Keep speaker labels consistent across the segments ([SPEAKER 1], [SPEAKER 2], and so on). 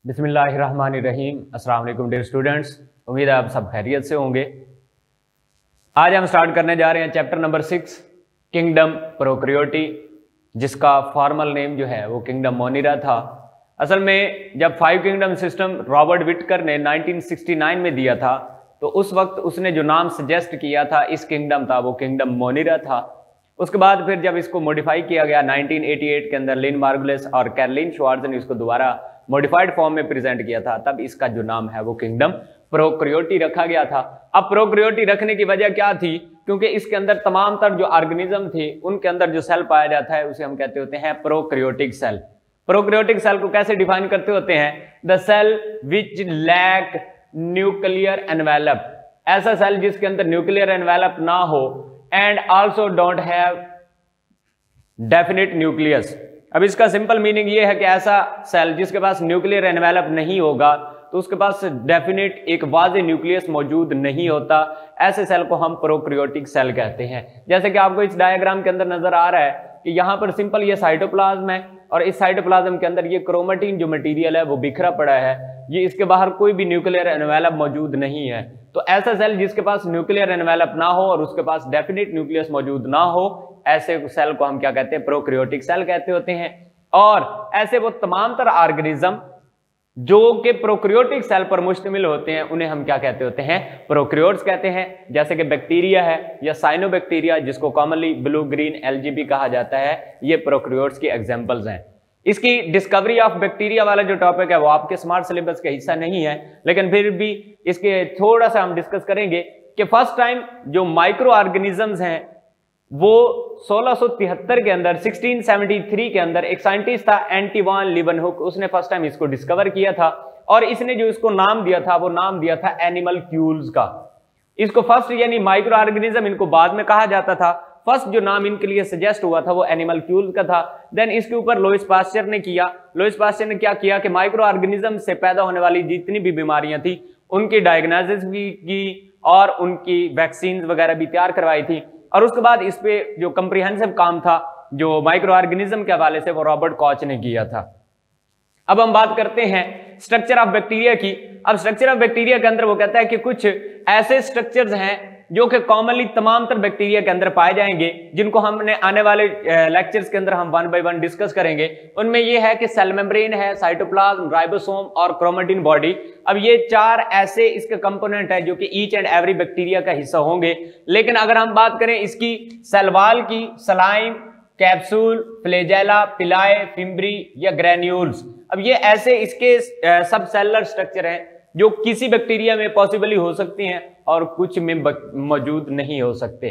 [SPEAKER 1] बिस्मिल्लाहिर्रहमानिर्रहीम। अस्सलाम वालेकुम डियर स्टूडेंट्स, उम्मीद है आप सब खैरियत से होंगे। आज हम स्टार्ट करने जा रहे हैं चैप्टर नंबर 6 किंगडम प्रोकैरियोटी, जिसका फॉर्मल नेम जो है वो किंगडम मोनिरा था। असल में जब 5 किंगडम सिस्टम रॉबर्ट विटकर ने 1969 में दिया था तो उस वक्त उसने जो नाम सजेस्ट किया था इस किंगडम था वो किंगडम मोनिरा था। उसके बाद फिर जब इसको मॉडिफाई किया गया 1988 के अंदर लिन मार्गुलिस और कैरोलिन श्वार्ट्ज ने इसको दोबारा मॉडिफाइड फॉर्म में प्रेजेंट किया था, तब इसका जो नाम है वो किंगडम प्रोकैरियोटी रखा गया था। अब प्रोकैरियोटी रखने की वजह क्या थी? क्योंकि इसके अंदर तमाम तर जो ऑर्गेनिज्म थे उनके अंदर जो सेल पाया जाता है उसे हम कहते होते हैं प्रोकैरियोटिक सेल। प्रोकैरियोटिक सेल को कैसे डिफाइन करते होते हैं? The cell which lack nuclear envelope, ऐसा सेल जिसके अंदर न्यूक्लियर एनवेलप ना हो, and also don't have definite nucleus. अब इसका सिंपल मीनिंग ये है कि ऐसा सेल जिसके पास न्यूक्लियर एनवेलप नहीं होगा तो उसके पास डेफिनेट एक वाज़े न्यूक्लियस मौजूद नहीं होता। ऐसे सेल को हम प्रोकैरियोटिक सेल कहते हैं। जैसे कि आपको इस डायग्राम के अंदर नजर आ रहा है कि यहाँ पर सिंपल ये साइटोप्लाज्म है और इस साइटोप्लाज्म के अंदर ये क्रोमेटिन जो मटेरियल है वो बिखरा पड़ा है, ये इसके बाहर कोई भी न्यूक्लियर एनवेलप मौजूद नहीं है। तो ऐसा सेल जिसके पास न्यूक्लियर एनवेलप ना हो और उसके पास डेफिनेट न्यूक्लियस मौजूद ना हो, ऐसे सेल को हम क्या कहते हैं? प्रोकैरियोटिक सेल कहते होते हैं। और ऐसे वो तमाम तरह ऑर्गेनिज्म जो कि प्रोकैरियोटिक सेल पर मुश्तमिल होते हैं उन्हें हम क्या कहते होते हैं? प्रोकैरियोट्स कहते हैं। जैसे कि बैक्टीरिया है या साइनोबैक्टीरिया, जिसको कॉमनली ब्लू ग्रीन एलजीबी कहा जाता है, ये प्रोकैरियोट्स की एग्जांपल्स हैं। इसकी डिस्कवरी ऑफ बैक्टीरिया वाला जो टॉपिक है वो आपके स्मार्ट सिलेबस का हिस्सा नहीं है, लेकिन फिर भी इसके थोड़ा सा हम डिस्कस करेंगे कि फर्स्ट टाइम जो माइक्रो ऑर्गेनिजम्स हैं वो 1673 के अंदर 1673 के अंदर एक साइंटिस्ट था एंटी वान लीवनहुक, उसने फर्स्ट टाइम इसको डिस्कवर किया था और इसने जो इसको नाम दिया था वो नाम दिया था एनिमल्क्यूल्स का। इसको फर्स्ट यानी माइक्रो ऑर्गेनिज्म इनको बाद में कहा जाता था, फर्स्ट जो नाम इनके लिए सजेस्ट हुआ था वो एनिमल्क्यूल्स का था। देन इसके ऊपर लुईस पास्चर ने किया। लुईस पास्चर ने क्या किया कि माइक्रो ऑर्गेनिज्म से पैदा होने वाली जितनी भी बीमारियां थी उनकी डायग्नोसिस भी की और उनकी वैक्सीन वगैरह भी तैयार करवाई थी। और उसके बाद इस पे जो कंप्रीहेंसिव काम था जो माइक्रो ऑर्गेनिज्म के हवाले से वो रॉबर्ट कॉच ने किया था। अब हम बात करते हैं स्ट्रक्चर ऑफ बैक्टीरिया की। अब स्ट्रक्चर ऑफ बैक्टीरिया के अंदर वो कहता है कि कुछ ऐसे स्ट्रक्चर्स हैं जो कि कॉमनली तमाम तर बैक्टीरिया के अंदर पाए जाएंगे, जिनको हमने आने वाले लेक्चर्स के अंदर हम 1 बाय 1 डिस्कस करेंगे। उनमें ये है कि सेल मेम्ब्रेन है, साइटोप्लाज्म, राइबोसोम और क्रोमेटिन बॉडी। अब ये 4 ऐसे इसके कंपोनेंट है जो कि ईच एंड एवरी बैक्टीरिया का हिस्सा होंगे। लेकिन अगर हम बात करें इसकी सेल वॉल की, सलाइम, कैप्सूल, फ्लैजेला, पिलाए, फिम्ब्री या ग्रैन्यूल्स, अब ये ऐसे इसके सब सेलुलर स्ट्रक्चर हैं जो किसी बैक्टीरिया में पॉसिबली हो सकती हैं और कुछ में मौजूद नहीं हो सकते।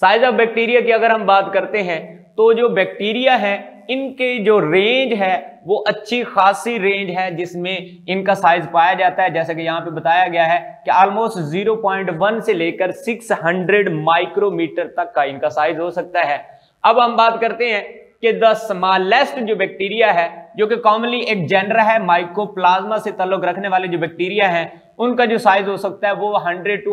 [SPEAKER 1] साइज ऑफ बैक्टीरिया की अगर हम बात करते हैं तो जो बैक्टीरिया है इनके जो रेंज है वो अच्छी खासी रेंज है जिसमें इनका साइज पाया जाता है। जैसे कि यहाँ पे बताया गया है कि ऑलमोस्ट 0.1 से लेकर 600 माइक्रोमीटर तक का इनका साइज हो सकता है। अब हम बात करते हैं कि द स्मॉलेस्ट जो बैक्टीरिया है जो कि कॉमनली एक जेनर है माइकोप्लाज्मा से ताल्लुक रखने वाले जो बैक्टीरिया हैं उनका जो साइज हो सकता है वो 100 to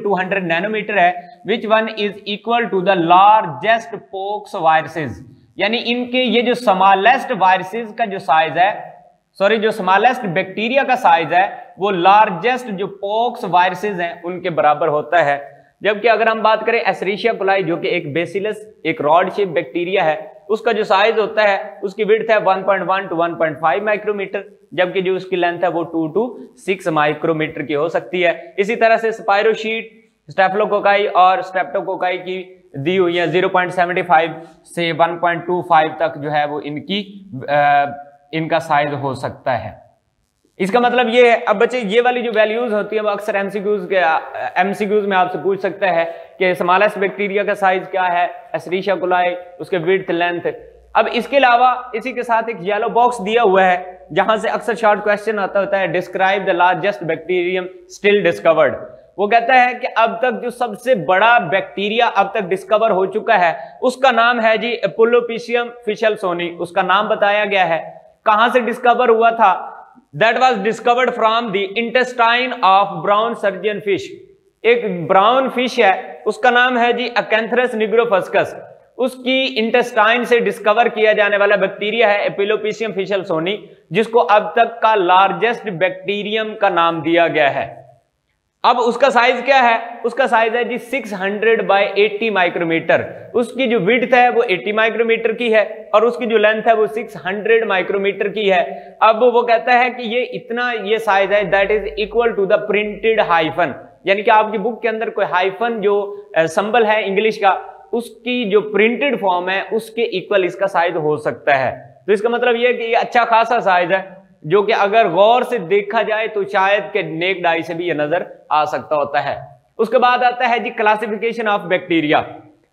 [SPEAKER 1] 200 नैनोमीटर है, which one is equal to the largest pox viruses. यानी इनके ये जो स्मॉलेस्ट वायरसेस का जो साइज है, सॉरी जो स्मॉलेस्ट बैक्टीरिया का साइज है वो लार्जेस्ट जो पोक्स वायरसेस हैं उनके बराबर होता है। जबकि अगर हम बात करें एस्चेरिचिया कोलाई जो कि एक बेसिलस एक रॉड शेप बैक्टीरिया है, उसका जो साइज होता है उसकी विड्थ है 1.1 to 1.5 माइक्रोमीटर, जबकि जो उसकी लेंथ है वो 2 to 6 माइक्रोमीटर की हो सकती है। इसी तरह से स्पाइरोशीट, स्टेफिलोकोकाई और स्ट्रेप्टोकोकाई की दी हुई है 0.75 से 1.25 तक जो है वो इनका साइज हो सकता है। इसका मतलब ये है। अब बच्चे ये वाली जो वैल्यूज होती है वो अक्सर एमसीक्यूज में आपसे पूछ सकता है कि स्मॉलेस्ट बैक्टीरिया का साइज क्या है, एस्चेरिचिया कोलाई, उसके विड्थ, लेंथ। अब इसके अलावा इसी के साथ एक येलो बॉक्स दिया हुआ है जहां से अक्सर शॉर्ट क्वेश्चन आता होता है, describe the largest bacterium still discovered. वो कहता है कि अब तक जो सबसे बड़ा बैक्टीरिया अब तक डिस्कवर हो चुका है उसका नाम है जी एपोलोपिशियम फिशलसोनी। उसका नाम बताया गया है। कहां से डिस्कवर हुआ था? That was discovered from the intestine of brown surgeon fish। एक ब्राउन फिश है उसका नाम है जी अकैंथरस निग्रोफस्कस। उसकी इंटेस्टाइन से डिस्कवर किया जाने वाला बैक्टीरिया है एपिलोपिसियम फिशलसोनी, जिसको अब तक का लार्जेस्ट बैक्टीरियम का नाम दिया गया है। अब उसका साइज क्या है? उसका साइज है जी 600 बाय 80 माइक्रोमीटर। उसकी जो विड्थ है वो 80 माइक्रोमीटर की है और उसकी जो लेंथ है वो 600 माइक्रोमीटर की है। अब वो कहता है कि ये इतना ये साइज है that is equal to the printed hyphen, यानी कि आपकी बुक के अंदर कोई हाइफन जो सिंबल है इंग्लिश का, उसकी जो प्रिंटेड फॉर्म है उसके इक्वल इसका साइज हो सकता है। तो इसका मतलब यह कि ये अच्छा खासा साइज है, जो कि अगर गौर से देखा जाए तो शायद के नेक्ड आई से भी ये नजर आ सकता होता है। उसके बाद आता है जी क्लासिफिकेशन ऑफ बैक्टीरिया।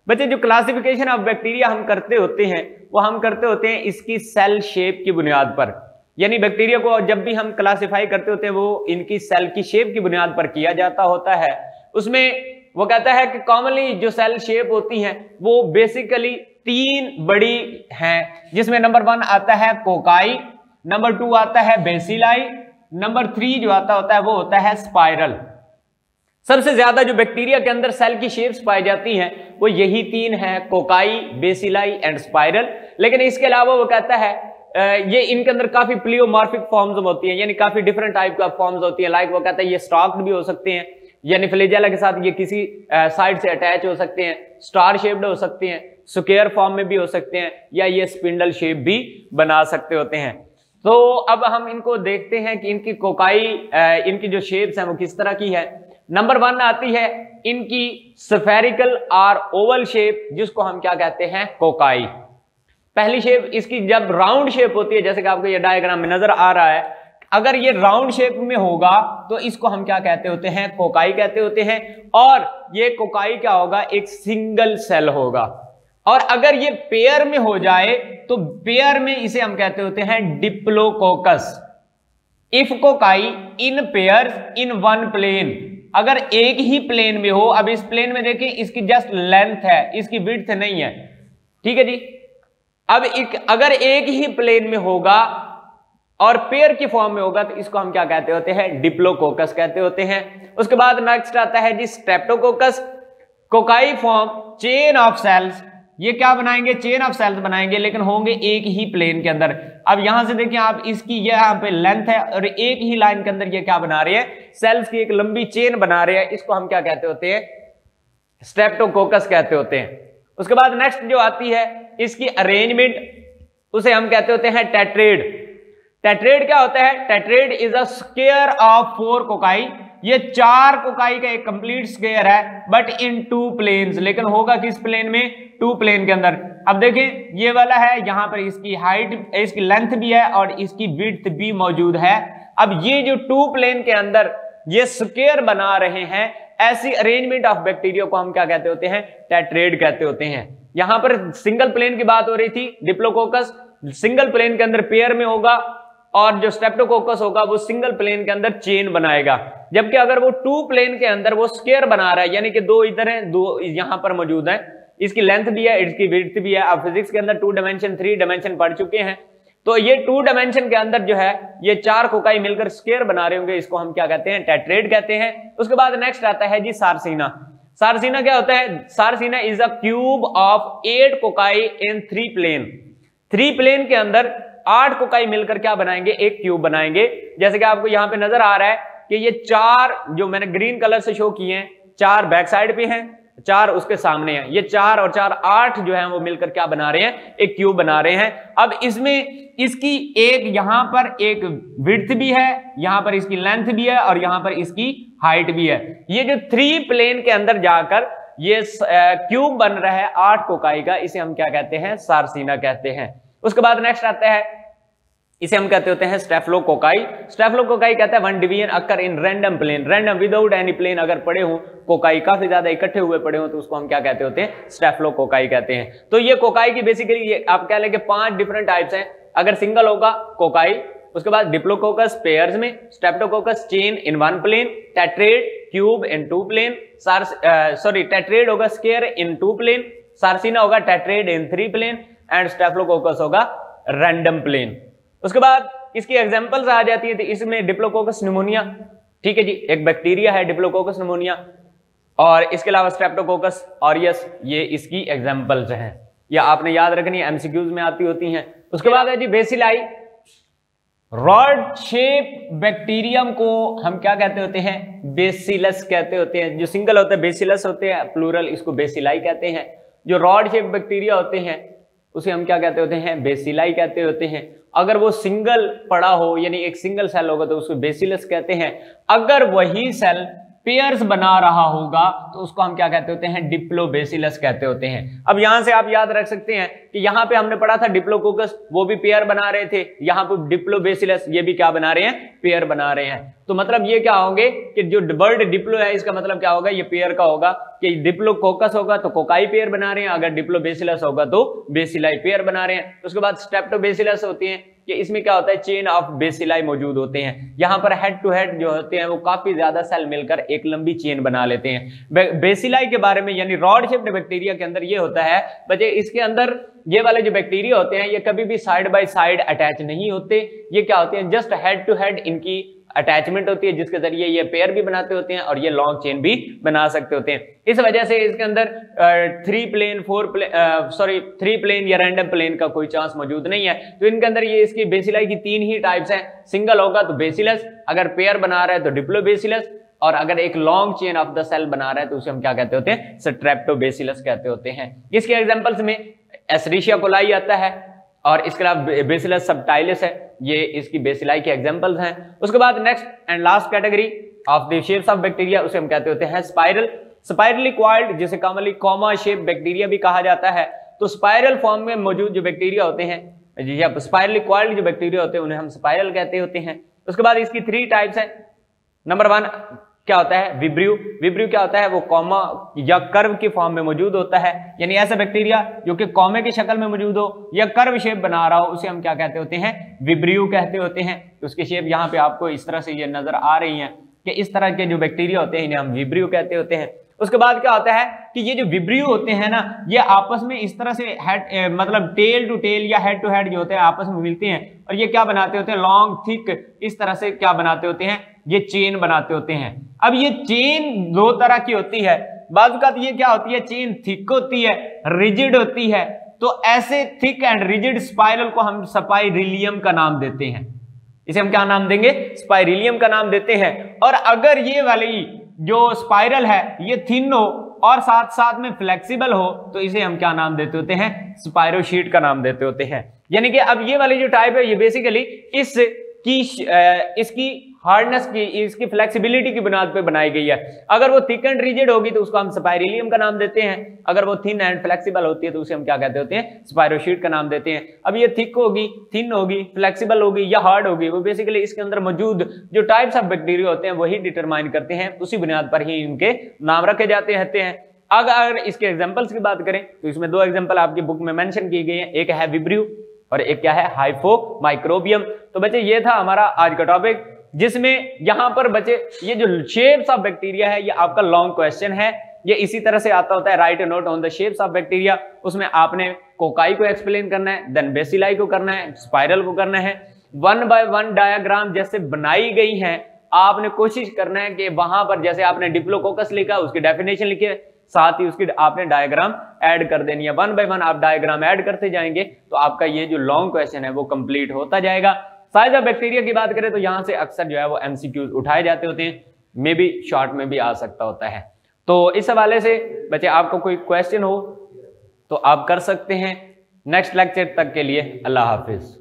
[SPEAKER 1] बच्चे जो क्लासिफिकेशन ऑफ बैक्टीरिया हम करते होते हैं वो हम करते होते हैं इसकी सेल शेप की बुनियाद पर, यानी बैक्टीरिया को जब भी हम क्लासिफाई करते होते हैं वो इनकी सेल की शेप की बुनियाद पर किया जाता होता है। उसमें वो कहता है कि कॉमनली जो सेल शेप होती हैं वो बेसिकली 3 बड़ी हैं, जिसमें नंबर 1 आता है कोकाई, नंबर 2 आता है बेसिलाई, नंबर 3 जो आता होता है वो होता है स्पाइरल। सबसे ज्यादा जो बैक्टीरिया के अंदर सेल की शेप्स पाई जाती हैं वो यही 3 हैं, कोकाई, बेसिलाई एंड स्पाइरल। लेकिन इसके अलावा वो कहता है ये इनके अंदर काफी प्लियोमॉर्फिक फॉर्म्स होती हैं, यानी काफी डिफरेंट टाइप का फॉर्म्स होती हैं। लाइक वो कहता है ये स्टॉक्ड भी हो सकते हैं, यानी फ्लैजेला के साथ ये किसी साइड से अटैच हो सकते हैं, स्टार शेप्ड हो सकते हैं, स्क्वायर फॉर्म में भी हो सकते हैं, या ये स्पिंडल शेप भी बना सकते होते हैं। तो अब हम इनको देखते हैं कि इनकी कोकाई इनकी जो शेप्स हैं वो किस तरह की है। नंबर 1 आती है इनकी स्फेरिकल और ओवल शेप, जिसको हम क्या कहते हैं कोकाई। पहली शेप इसकी जब राउंड शेप होती है, जैसे कि आपको ये डायग्राम में नजर आ रहा है, अगर ये राउंड शेप में होगा तो इसको हम क्या कहते होते हैं कोकाई कहते होते हैं। और ये कोकाई क्या होगा, एक सिंगल सेल होगा। और अगर ये पेयर में हो जाए तो पेयर में इसे हम कहते होते हैं diplococcus. If cocci in pairs in one plane, अगर एक ही प्लेन में हो, अब इस प्लेन में देखिए इसकी जस्ट लेंथ है, इसकी विड्थ नहीं है, ठीक है जी। अब अगर एक ही प्लेन में होगा और पेयर की फॉर्म में होगा तो इसको हम क्या कहते होते हैं डिप्लोकोकस कहते होते हैं। उसके बाद नेक्स्ट आता है जी streptococcus. Cocci form chain of cells, ये क्या बनाएंगे चेन ऑफ सेल्स बनाएंगे, लेकिन होंगे एक ही प्लेन के अंदर। अब यहां से देखिए आप इसकी यहां पे लेंथ है और एक ही लाइन के अंदर ये क्या बना रहे हैं सेल्स की एक लंबी चेन बना रहे हैं, इसको हम क्या कहते होते हैं स्ट्रेप्टोकोकस कहते होते हैं। उसके बाद नेक्स्ट जो आती है इसकी अरेंजमेंट, उसे हम कहते होते हैं टेट्रेड। टेट्रेड क्या होता है? Tetrad is a square of 4 cocci. ये 4 कोकाई का एक कंप्लीट स्क्वायर है, बट इन 2 प्लेन्स, लेकिन होगा किस प्लेन में 2 प्लेन के अंदर। अब देखिए ये वाला है, यहां पर इसकी हाइट इसकी लेंथ भी है और इसकी विड्थ भी मौजूद है। अब ये जो 2 प्लेन के अंदर ये स्क्वायर बना रहे हैं, ऐसी अरेंजमेंट ऑफ बैक्टीरिया को हम क्या कहते होते हैं टेट्रेड कहते होते हैं। यहां पर सिंगल प्लेन की बात हो रही थी, डिप्लोकोकस सिंगल प्लेन के अंदर पेयर में होगा और जो स्ट्रेप्टोकोकस होगा वो सिंगल प्लेन के अंदर चेन बनाएगा। जबकि अगर वो 2 प्लेन के अंदर वो स्क्वायर बना रहा है, यानी कि 2 इधर हैं 2 यहां पर मौजूद है, इसकी लेंथ भी है इसकी विड्थ भी है। आप फिजिक्स के अंदर 2 डायमेंशन 3 डायमेंशन पढ़ चुके हैं, तो ये 2 डायमेंशन के अंदर जो है ये 4 कोकाई मिलकर स्क्वायर बना रहे होंगे, इसको हम क्या कहते हैं टेट्रेड कहते हैं। उसके बाद नेक्स्ट आता है जी सारसीना। सारसीना क्या होता है? Sarcina is a cube of 8 cocci in 3 plane. 3 plane के अंदर 8 कोकाई मिलकर क्या बनाएंगे एक क्यूब बनाएंगे। जैसे कि आपको यहां पे नजर आ रहा है कि ये 4 जो मैंने ग्रीन कलर से शो किए हैं, 4 बैक साइड पे हैं, 4 उसके सामने हैं। ये 4 और 4 8 जो है वो मिलकर क्या बना रहे हैं एक क्यूब बना रहे हैं। अब इसमें इसकी एक यहां पर एक विड्थ भी है, यहां पर इसकी लेंथ भी है और यहां पर इसकी हाइट भी है। ये जो 3 प्लेन के अंदर जाकर ये क्यूब बन रहा है 8 कोकाई का, इसे हम क्या कहते हैं सारसीना कहते हैं। उसके बाद नेक्स्ट आता है, इसे हम कहते होते हैं स्टेफलोकोकाई। स्टेफलोकोकाई कहता है 1 division occur in random plane, random without any plane अगर पड़े हो कोकाई काफी ज्यादा इकट्ठे हुए पड़े हो तो उसको हम क्या कहते होते हैं स्टेफलोकोकाई कहते हैं। तो ये कोकाई की बेसिकली ये आप कह लेंगे 5 डिफरेंट टाइप्स हैं। अगर सिंगल होगा कोकाई, उसके बाद डिप्लोकोकस पेयर्स में, streptococcus chain in 1 plane, tetrad cube in 2 plane, tetrad होगा स्क्वायर इन 2 प्लेन, सारसीना होगा tetrad in 3 plane and staphylococcus होगा रैंडम प्लेन। उसके बाद इसकी एग्जांपल्स आ जाती है, तो इसमें डिप्लोकोकस निमोनिया, ठीक है जी, एक बैक्टीरिया है डिप्लोकोकस निमोनिया, और इसके अलावा स्ट्रेप्टोकोकस ऑरियस, ये इसकी एग्जांपल्स हैं। ये आपने याद रखनी है, एमसीक्यूज में आती होती हैं। उसके बाद है जी बेसिलाई। रॉड शेप बैक्टीरियम को हम क्या कहते होते हैं? बेसिलस कहते होते हैं। जो सिंगल होता है बेसिलस होते हैं, प्लूरल इसको बेसिलाई कहते हैं। जो रॉड शेप बैक्टीरिया होते हैं उसे हम क्या कहते होते हैं? बेसिलाई कहते होते हैं। अगर वो सिंगल पड़ा हो यानी एक सिंगल सेल होगा तो उसको बेसिलस कहते हैं। अगर वही सेल पेयर्स बना रहा होगा तो उसको हम क्या कहते होते हैं? डिप्लोबेसिलस कहते होते हैं। अब यहां से आप याद रख सकते हैं कि यहां पे हमने पढ़ा था डिप्लोकोकस, वो भी पेयर बना रहे थे। यहां पे डिप्लोबेसिलस, ये भी क्या बना रहे हैं? पेयर बना रहे हैं। तो मतलब ये क्या होंगे कि जो वर्ड डिप्लो है इसका मतलब क्या होगा? ये पेयर का होगा कि डिप्लोकोकस होगा तो कोकाई पेयर बना रहे हैं, अगर डिप्लोबेसिलस होगा तो बेसिलाई पेयर बना रहे हैं। उसके बाद स्ट्रेप्टोबेसिलस होती हैं कि इसमें क्या होता है? चेन ऑफ बेसिलाई मौजूद होते हैं। यहां पर हेड टू हेड जो होते हैं वो काफी ज्यादा सेल मिलकर एक लंबी चेन बना लेते हैं। बेसिलाई के बारे में यानी रॉड शेप्ड बैक्टीरिया के अंदर ये होता है बच्चे, इसके अंदर ये वाले जो बैक्टीरिया होते हैं ये कभी भी साइड बाय साइड अटैच नहीं होते। ये क्या होते हैं? जस्ट हेड टू हेड इनकी अटैचमेंट होती है, जिसके जरिए ये पेयर भी बनाते होते हैं और ये लॉन्ग चेन भी बना सकते होते हैं। इस वजह से इसके अंदर 3 प्लेन या रैंडम प्लेन का कोई चांस मौजूद नहीं है। तो इनके अंदर ये इसकी बेसिलाई की 3 ही टाइप्स हैं। सिंगल होगा तो बेसिलस, अगर पेयर बना रहा है तो डिप्लोबेसिलस, और अगर एक long chain of the cell बना रहा है तो उसे हम क्या कहते होते हैं? स्ट्रेप्टोबेसिलस कहते होते हैं। इसके एग्जांपल्स में एस्चेरिचिया कोलाई आता है और इसके अलावा बेसिलस सबटाइलिस है, ये इसकी बेसिलाई के एग्जांपल्स हैं। उसके बाद next and last category of the shapes of bacteria, उसे हम कहते होते हैं स्पाइरल। स्पाइरली कॉइल्ड, जिसे कॉमनली कॉमा शेप बैक्टीरिया भी कहा जाता है। तो स्पाइरल फॉर्म में मौजूद जो बैक्टीरिया होते हैं, स्पाइरली कॉइल्ड जो बैक्टीरिया होते हैं उन्हें हम स्पाइरल कहते होते हैं। उसके बाद इसकी 3 टाइप्स हैं। नंबर 1 क्या होता है? विब्रियो। विब्रियो क्या होता है? वो कॉमा या कर्व की फॉर्म में मौजूद होता है, यानी ऐसा बैक्टीरिया जो कि कॉमे की शक्ल में मौजूद हो या कर्व शेप बना रहा हो उसे हम क्या कहते होते हैं? विब्रियो कहते होते हैं। तो उसकी शेप यहाँ पे आपको इस तरह से ये नजर आ रही है कि इस तरह के जो बैक्टीरिया होते हैं इन्हें हम विब्रियो कहते होते हैं। उसके बाद क्या होता है कि ये जो विब्रियो होते हैं ना, ये आपस में इस तरह से हेड मतलब टेल टू टेल या हेड टू हेड जो होते हैं आपस में मिलते हैं और ये क्या बनाते होते हैं? लॉन्ग थिक इस तरह से क्या बनाते होते हैं? ये चेन बनाते होते हैं। अब ये चेन 2 तरह की होती है। बाज़ औक़ात ये क्या होती है? चेन थिक होती है, रिजिड होती है। तो ऐसे थिक एंड रिजिड स्पाइरल को हम स्पाइरिलियम का नाम देते हैं। इसे हम क्या नाम देंगे? स्पाइरिलियम का नाम देते हैं। और अगर ये वाली जो स्पाइरल है ये थिन हो और साथ साथ में फ्लेक्सिबल हो तो इसे हम क्या नाम देते होते हैं? स्पाइरोशीट का नाम देते होते हैं। यानी कि अब ये वाली जो टाइप है ये बेसिकली इसकी हार्डनेस की, इसकी फ्लेक्सिबिलिटी की बुनियाद पे बनाई गई है। अगर वो थिक एंड रिजिड होगी तो उसको हम स्पाइरिलियम का नाम देते हैं। अगर वो थिन एंड फ्लेक्सिबल होती है तो उसे हम क्या कहते होते हैं? स्पाइरोशीट का नाम देते हैं। अब ये थिक होगी, थिन होगी, फ्लेक्सिबल होगी या हार्ड होगी, वो बेसिकली इसके अंदर मौजूद जो टाइप्स ऑफ बैक्टीरिया होते हैं वही डिटरमाइन करते हैं, उसी बुनियाद पर ही इनके नाम रखे जाते हैं। अगर इसके एग्जाम्पल्स की बात करें तो इसमें 2 एग्जाम्पल आपकी बुक में मेंशन की गई है, एक है विब्रियो और एक क्या है? हाइपोमाइक्रोबियम। तो बच्चे ये था हमारा आज का टॉपिक, जिसमें यहां पर बच्चे ये जो शेप्स ऑफ बैक्टीरिया है ये आपका लॉन्ग क्वेश्चन है। ये इसी तरह से आता होता है, right a note on the shapes of bacteria. उसमें आपने कोकाई को एक्सप्लेन करना है, देन बेसिलाई को करना है, स्पाइरल को करना है। 1 बाय 1 डायग्राम जैसे बनाई गई हैं आपने कोशिश करना है कि वहां पर जैसे आपने डिप्लोकोकस लिखा उसकी डेफिनेशन लिखी है, साथ ही उसकी आपने डायग्राम ऐड कर देनी है। 1 बाय 1 आप डायग्राम ऐड करते जाएंगे तो आपका ये जो लॉन्ग क्वेश्चन है वो कंप्लीट होता जाएगा। साइज ऑफ बैक्टीरिया की बात करें तो यहां से अक्सर जो है वो एमसीक्यूज उठाए जाते होते हैं, मे बी शॉर्ट में भी आ सकता होता है। तो इस हवाले से बच्चे आपको कोई क्वेश्चन हो तो आप कर सकते हैं। नेक्स्ट लेक्चर तक के लिए अल्लाह हाफिज।